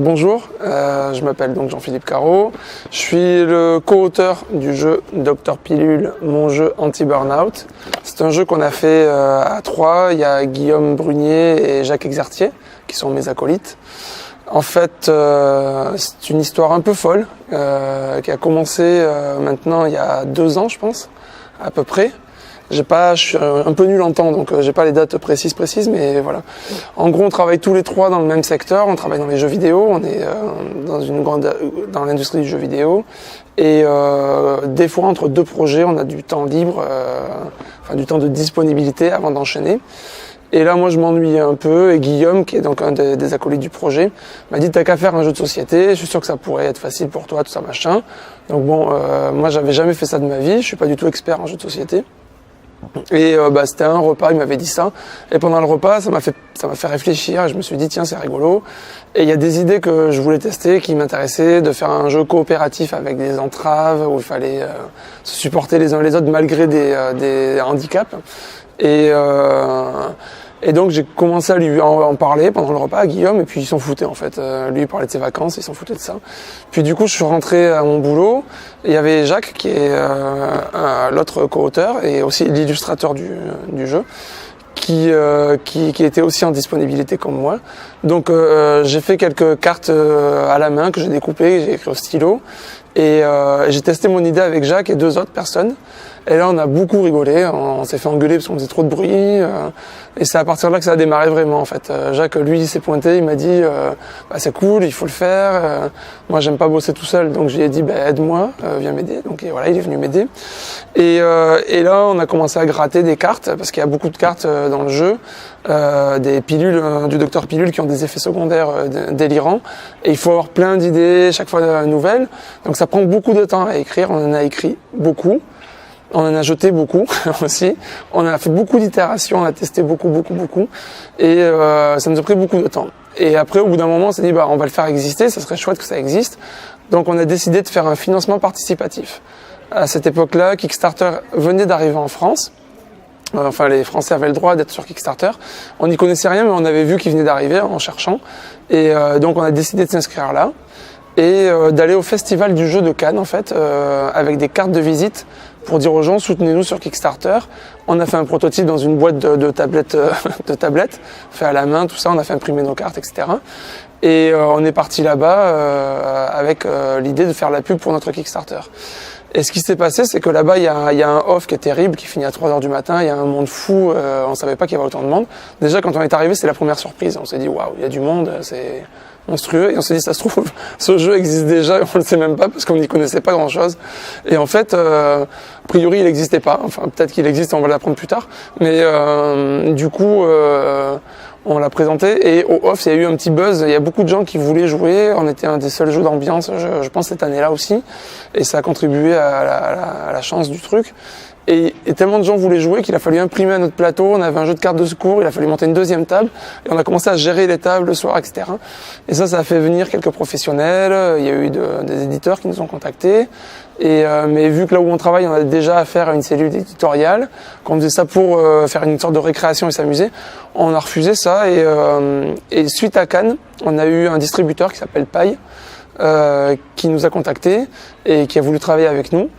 Bonjour, je m'appelle donc Jean-Philippe Carreau, je suis le co-auteur du jeu Dr Pilule, mon jeu anti-burnout. C'est un jeu qu'on a fait à trois, il y a Guillaume Brunier et Jacques Exertier qui sont mes acolytes. En fait, c'est une histoire un peu folle qui a commencé maintenant il y a 2 ans je pense, à peu près. Je suis un peu nul en temps, donc j'ai pas les dates précises, mais voilà. En gros, on travaille tous les trois dans le même secteur, on travaille dans les jeux vidéo, on est dans l'industrie du jeu vidéo, et des fois entre 2 projets, on a du temps libre, du temps de disponibilité avant d'enchaîner. Et là, moi, je m'ennuyais un peu, et Guillaume, qui est donc un des acolytes du projet, m'a dit t'as qu'à faire un jeu de société, je suis sûr que ça pourrait être facile pour toi, tout ça machin. Donc bon, moi, j'avais jamais fait ça de ma vie, je suis pas du tout expert en jeu de société. Et c'était un repas, il m'avait dit ça, et pendant le repas ça m'a fait réfléchir, et je me suis dit tiens c'est rigolo, et il y a des idées que je voulais tester qui m'intéressaient, de faire un jeu coopératif avec des entraves où il fallait se supporter les uns les autres malgré des handicaps, et donc j'ai commencé à lui en parler pendant le repas à Guillaume, et puis il s'en foutait en fait. Lui il parlait de ses vacances, il s'en foutait de ça. Puis du coup je suis rentré à mon boulot, et il y avait Jacques qui est l'autre co-auteur et aussi l'illustrateur du jeu, qui était aussi en disponibilité comme moi. Donc j'ai fait quelques cartes à la main que j'ai découpées, j'ai écrit au stylo, et j'ai testé mon idée avec Jacques et 2 autres personnes. Et là, on a beaucoup rigolé, on s'est fait engueuler parce qu'on faisait trop de bruit, et c'est à partir de là que ça a démarré vraiment, en fait. Jacques, lui, il s'est pointé, il m'a dit c'est cool, il faut le faire, moi j'aime pas bosser tout seul, donc je lui ai dit aide-moi, viens m'aider, donc voilà, il est venu m'aider. Et là, on a commencé à gratter des cartes, parce qu'il y a beaucoup de cartes dans le jeu, des pilules, du Dr Pilule qui ont des effets secondaires délirants, et il faut avoir plein d'idées, chaque fois nouvelles, donc ça prend beaucoup de temps à écrire, on en a écrit beaucoup. On en a jeté beaucoup aussi. On a fait beaucoup d'itérations, on a testé beaucoup. Et ça nous a pris beaucoup de temps. Et après, au bout d'un moment, on s'est dit, on va le faire exister, ça serait chouette que ça existe. Donc on a décidé de faire un financement participatif. À cette époque-là, Kickstarter venait d'arriver en France. Enfin, les Français avaient le droit d'être sur Kickstarter. On n'y connaissait rien, mais on avait vu qu'il venait d'arriver en cherchant. Et donc on a décidé de s'inscrire là. Et d'aller au festival du jeu de Cannes, en fait, avec des cartes de visite pour dire aux gens soutenez-nous sur Kickstarter. On a fait un prototype dans une boîte de tablettes, fait à la main, tout ça. On a fait imprimer nos cartes, etc. Et on est parti là-bas avec l'idée de faire la pub pour notre Kickstarter. Et ce qui s'est passé, c'est que là-bas, il y a un off qui est terrible, qui finit à 3h du matin. Il y a un monde fou. On savait pas qu'il y avait autant de monde. Déjà, quand on est arrivé, c'est la première surprise. On s'est dit waouh, il y a du monde, c'est monstrueux, et on s'est dit ça se trouve ce jeu existe déjà et on le sait même pas parce qu'on n'y connaissait pas grand chose, et en fait a priori il n'existait pas, enfin peut-être qu'il existe, on va l'apprendre plus tard, mais du coup on l'a présenté, et au off il y a eu un petit buzz, il y a beaucoup de gens qui voulaient jouer, on était un des seuls jeux d'ambiance je pense cette année-là aussi, et ça a contribué à la chance du truc. Et tellement de gens voulaient jouer qu'il a fallu imprimer à notre plateau, on avait un jeu de cartes de secours, il a fallu monter une 2e table, et on a commencé à gérer les tables le soir, etc. Et ça a fait venir quelques professionnels, il y a eu des éditeurs qui nous ont contactés, mais vu que là où on travaille, on a déjà affaire à une cellule éditoriale, qu'on faisait ça pour faire une sorte de récréation et s'amuser, on a refusé ça, et suite à Cannes, on a eu un distributeur qui s'appelle Paille, qui nous a contactés et qui a voulu travailler avec nous.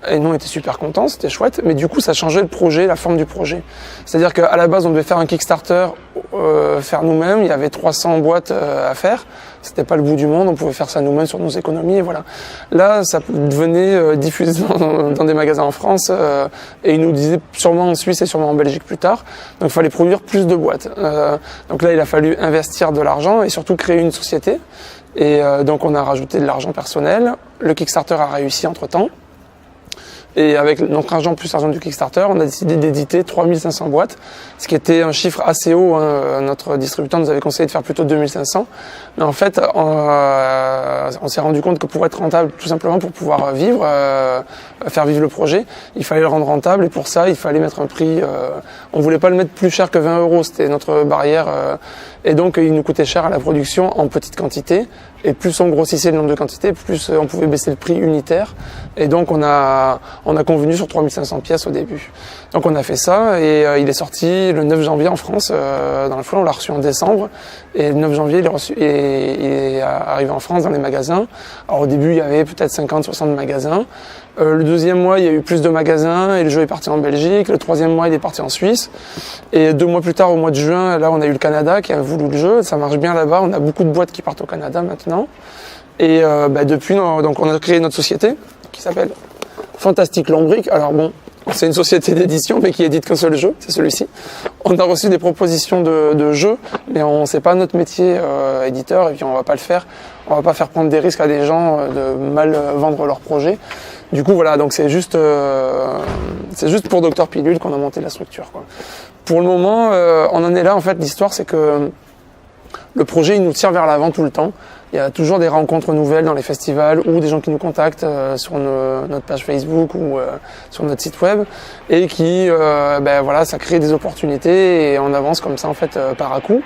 Et nous on était super contents, c'était chouette, mais du coup ça changeait le projet, la forme du projet. C'est-à-dire qu'à la base on devait faire un Kickstarter, faire nous-mêmes, il y avait 300 boîtes à faire, c'était pas le bout du monde, on pouvait faire ça nous-mêmes sur nos économies, et voilà. Là ça devenait diffusé dans des magasins en France, et ils nous disaient sûrement en Suisse et sûrement en Belgique plus tard, donc il fallait produire plus de boîtes. Donc là il a fallu investir de l'argent et surtout créer une société, et donc on a rajouté de l'argent personnel, le Kickstarter a réussi entre-temps. Et avec notre argent plus l'argent du Kickstarter, on a décidé d'éditer 3500 boîtes, ce qui était un chiffre assez haut. Notre distributeur nous avait conseillé de faire plutôt 2500. Mais en fait, on s'est rendu compte que pour être rentable, tout simplement pour pouvoir vivre, faire vivre le projet, il fallait le rendre rentable. Et pour ça, il fallait mettre un prix. On voulait pas le mettre plus cher que 20 €, c'était notre barrière. Et donc, il nous coûtait cher à la production en petite quantité, Et plus on grossissait le nombre de quantités, plus on pouvait baisser le prix unitaire. Et donc on a convenu sur 3500 pièces au début. Donc on a fait ça et il est sorti le 9 janvier en France. Dans la foulée, on l'a reçu en décembre. Et le 9 janvier, il est arrivé en France dans les magasins. Alors au début, il y avait peut-être 50-60 magasins. Le deuxième mois, il y a eu plus de magasins et le jeu est parti en Belgique. Le troisième mois, il est parti en Suisse. Et 2 mois plus tard, au mois de juin, là, on a eu le Canada qui a voulu le jeu. Ça marche bien là-bas. On a beaucoup de boîtes qui partent au Canada maintenant. Et depuis, donc on a créé notre société qui s'appelle Fantastique Lombric. Alors bon, c'est une société d'édition, mais qui édite qu'un seul jeu, c'est celui-ci. On a reçu des propositions de jeux, mais on sait pas notre métier éditeur, et puis on va pas le faire. On va pas faire prendre des risques à des gens de mal vendre leur projet. Du coup, voilà, donc c'est juste pour Dr Pilule qu'on a monté la structure, quoi. Pour le moment, on en est là. En fait, l'histoire, c'est que le projet, il nous tire vers l'avant tout le temps. Il y a toujours des rencontres nouvelles dans les festivals ou des gens qui nous contactent sur notre page Facebook ou sur notre site web et qui, voilà, ça crée des opportunités et on avance comme ça en fait par à coup.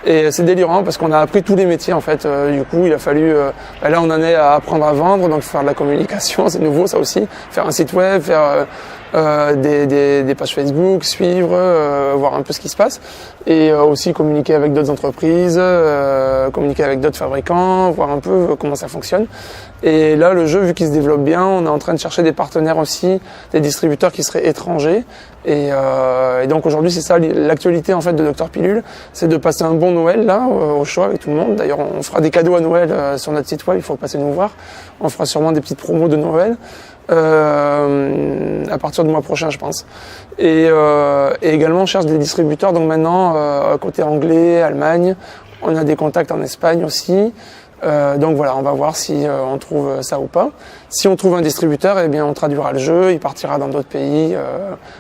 Et c'est délirant parce qu'on a appris tous les métiers en fait. Du coup, il a fallu, là on en est à apprendre à vendre, donc faire de la communication, c'est nouveau ça aussi. Faire un site web, faire des pages Facebook, suivre, voir un peu ce qui se passe et aussi communiquer avec d'autres entreprises, communiquer avec d'autres fabricants, voir un peu comment ça fonctionne. Et là, le jeu, vu qu'il se développe bien, on est en train de chercher des partenaires aussi, des distributeurs qui seraient étrangers. Et donc aujourd'hui, c'est ça l'actualité en fait de Dr Pilule, c'est de passer un bon Noël là au show avec tout le monde. D'ailleurs, on fera des cadeaux à Noël sur notre site web, il faut passer nous voir. On fera sûrement des petites promos de Noël. À partir du mois prochain, je pense. Et également, on cherche des distributeurs. Donc maintenant, côté anglais, Allemagne, on a des contacts en Espagne aussi. Donc voilà, on va voir si on trouve ça ou pas. Si on trouve un distributeur, eh bien on traduira le jeu, il partira dans d'autres pays.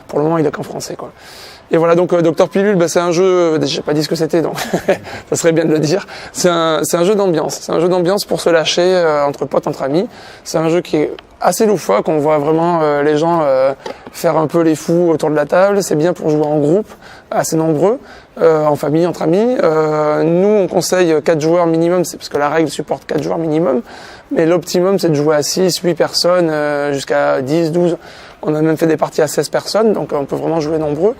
Pour le moment, il est qu'en français, quoi. Et voilà, donc Dr Pilule, c'est un jeu, j'ai pas dit ce que c'était, donc ça serait bien de le dire. C'est un jeu d'ambiance. C'est un jeu d'ambiance pour se lâcher entre potes, entre amis. C'est un jeu qui est assez loufoque, on voit vraiment les gens faire un peu les fous autour de la table. C'est bien pour jouer en groupe, assez nombreux, en famille, entre amis. Nous, on conseille 4 joueurs minimum, c'est parce que la règle supporte 4 joueurs minimum. Mais l'optimum, c'est de jouer à 6, 8 personnes, jusqu'à 10, 12. On a même fait des parties à 16 personnes, donc on peut vraiment jouer nombreux.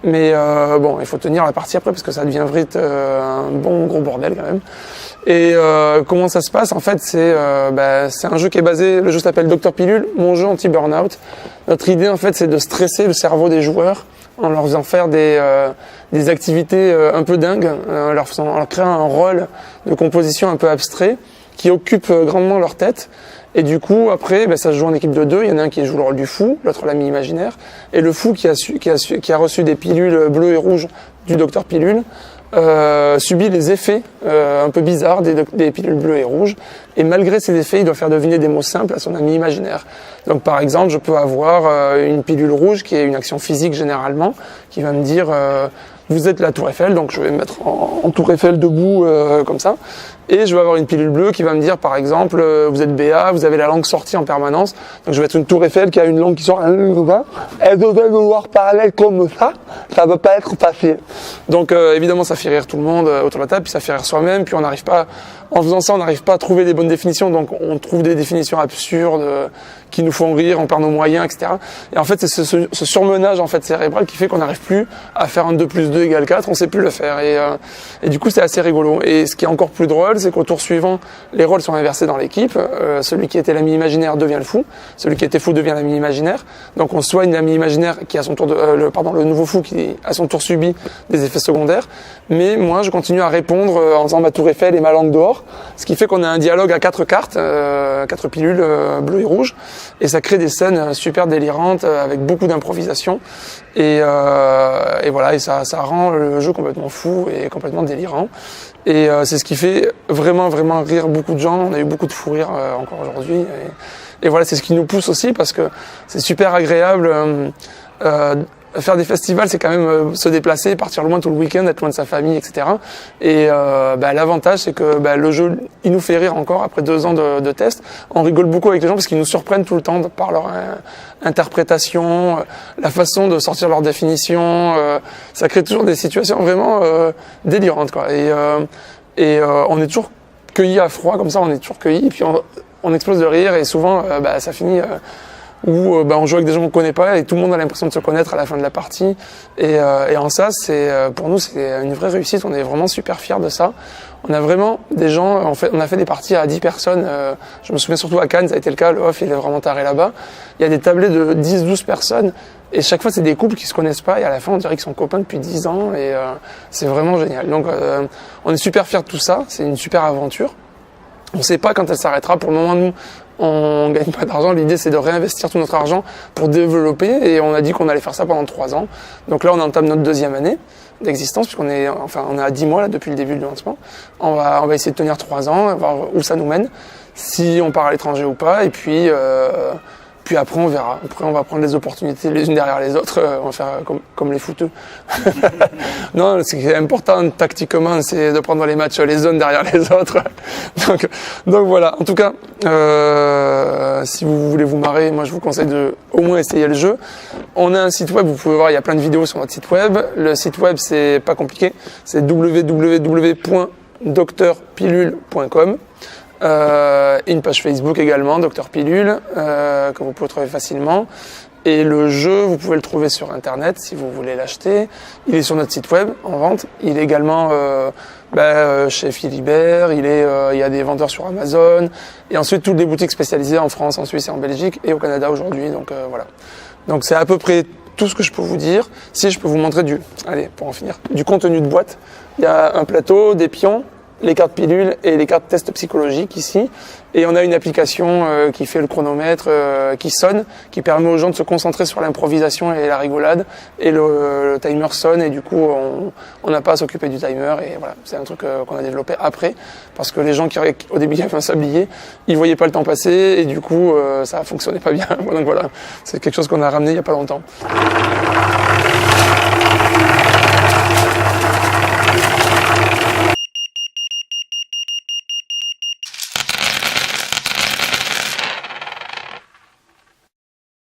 Mais bon, il faut tenir la partie après parce que ça devient vite un bon gros bordel quand même. Et comment ça se passe? En fait, c'est un jeu qui est basé, le jeu s'appelle Dr Pilule, mon jeu anti-burnout. Notre idée en fait, c'est de stresser le cerveau des joueurs en leur faisant faire des activités un peu dingues, en leur créant un rôle de composition un peu abstrait qui occupe grandement leur tête. Et du coup, après, ça se joue en équipe de 2. Il y en a un qui joue le rôle du fou, l'autre l'ami imaginaire. Et le fou qui a reçu des pilules bleues et rouges du Dr Pilule subit les effets un peu bizarres des pilules bleues et rouges. Et malgré ces effets, il doit faire deviner des mots simples à son ami imaginaire. Donc par exemple, je peux avoir une pilule rouge qui est une action physique généralement, qui va me dire vous êtes la tour Eiffel, donc je vais me mettre en tour Eiffel debout comme ça. Et je vais avoir une pilule bleue qui va me dire, par exemple, vous êtes BA, vous avez la langue sortie en permanence. Donc je vais être une tour Eiffel qui a une langue qui sort. Elle devait me voir parler comme ça va pas être facile. Donc évidemment, ça fait rire tout le monde autour de la table, puis ça fait rire soi-même, puis on n'arrive pas, en faisant ça, on n'arrive pas à trouver des bonnes définitions, donc on trouve des définitions absurdes qui nous font rire, on perd nos moyens, etc. Et en fait, c'est ce surmenage en fait cérébral qui fait qu'on n'arrive plus à faire un 2 plus 2 égale 4, on sait plus le faire. Et du coup, c'est assez rigolo. Et ce qui est encore plus drôle, c'est qu'au tour suivant, les rôles sont inversés dans l'équipe. Celui qui était l'ami imaginaire devient le fou, celui qui était fou devient l'ami imaginaire. Donc on soigne l'ami imaginaire qui à son tour le nouveau fou qui à son tour subit des effets secondaires. Mais moi, je continue à répondre en faisant ma tour Eiffel et ma langue dehors, ce qui fait qu'on a un dialogue à 4 cartes, 4 pilules bleues et rouges, et ça crée des scènes super délirantes avec beaucoup d'improvisation. Et voilà, et ça rend le jeu complètement fou et complètement délirant. Et c'est ce qui fait vraiment rire beaucoup de gens. On a eu beaucoup de fou rire encore aujourd'hui. Et voilà, c'est ce qui nous pousse aussi parce que c'est super agréable. Faire des festivals, c'est quand même se déplacer, partir loin tout le week-end, être loin de sa famille, etc. Et l'avantage, c'est que le jeu, il nous fait rire encore après 2 ans de tests. On rigole beaucoup avec les gens parce qu'ils nous surprennent tout le temps par leur interprétation, la façon de sortir leur définition. Ça crée toujours des situations vraiment délirantes, quoi. Et on est toujours cueillis à froid, comme ça on est toujours cueillis, et puis on explose de rire, et souvent ça finit où on joue avec des gens qu'on connaît pas, et tout le monde a l'impression de se connaître à la fin de la partie. Et en ça, pour nous, c'est une vraie réussite, on est vraiment super fiers de ça. On a vraiment des gens, on a fait des parties à 10 personnes, je me souviens surtout à Cannes, ça a été le cas, le off il est vraiment taré là-bas. Il y a des tablés de 10-12 personnes, et chaque fois c'est des couples qui se connaissent pas, et à la fin on dirait qu'ils sont copains depuis 10 ans, et c'est vraiment génial. Donc on est super fiers de tout ça, c'est une super aventure. On ne sait pas quand elle s'arrêtera, pour le moment nous, on gagne pas d'argent, l'idée c'est de réinvestir tout notre argent pour développer, et on a dit qu'on allait faire ça pendant 3 ans. Donc là on entame notre 2e année d'existence, puisqu'on est à 10 mois là, depuis le début du lancement. On va essayer de tenir 3 ans, voir où ça nous mène, si on part à l'étranger ou pas, et puis après on verra. Après on va prendre les opportunités les unes derrière les autres, on va faire comme les footeux. Non, ce qui est important tactiquement, c'est de prendre les matchs les zones derrière les autres. Donc voilà, en tout cas, si vous voulez vous marrer, moi je vous conseille de au moins essayer le jeu. On a un site web, vous pouvez voir, il y a plein de vidéos sur notre site web. Le site web, c'est pas compliqué, c'est www.docteurpilule.com. Une page Facebook également, Docteur Pilule, que vous pouvez trouver facilement. Et le jeu, vous pouvez le trouver sur Internet si vous voulez l'acheter. Il est sur notre site web en vente. Il est également chez Philibert. Il y a des vendeurs sur Amazon. Et ensuite, toutes les boutiques spécialisées en France, en Suisse et en Belgique et au Canada aujourd'hui. Donc voilà. Donc c'est à peu près tout ce que je peux vous dire. Si je peux vous montrer pour en finir, du contenu de boîte. Il y a un plateau, des pions, les cartes pilules et les cartes tests psychologiques ici. Et on a une application qui fait le chronomètre, qui sonne, qui permet aux gens de se concentrer sur l'improvisation et la rigolade. Et le timer sonne et du coup on n'a pas à s'occuper du timer. Et voilà, c'est un truc qu'on a développé après, parce que les gens qui au début avaient un sablier, ils voyaient pas le temps passer et du coup ça fonctionnait pas bien. Donc voilà, c'est quelque chose qu'on a ramené il y a pas longtemps.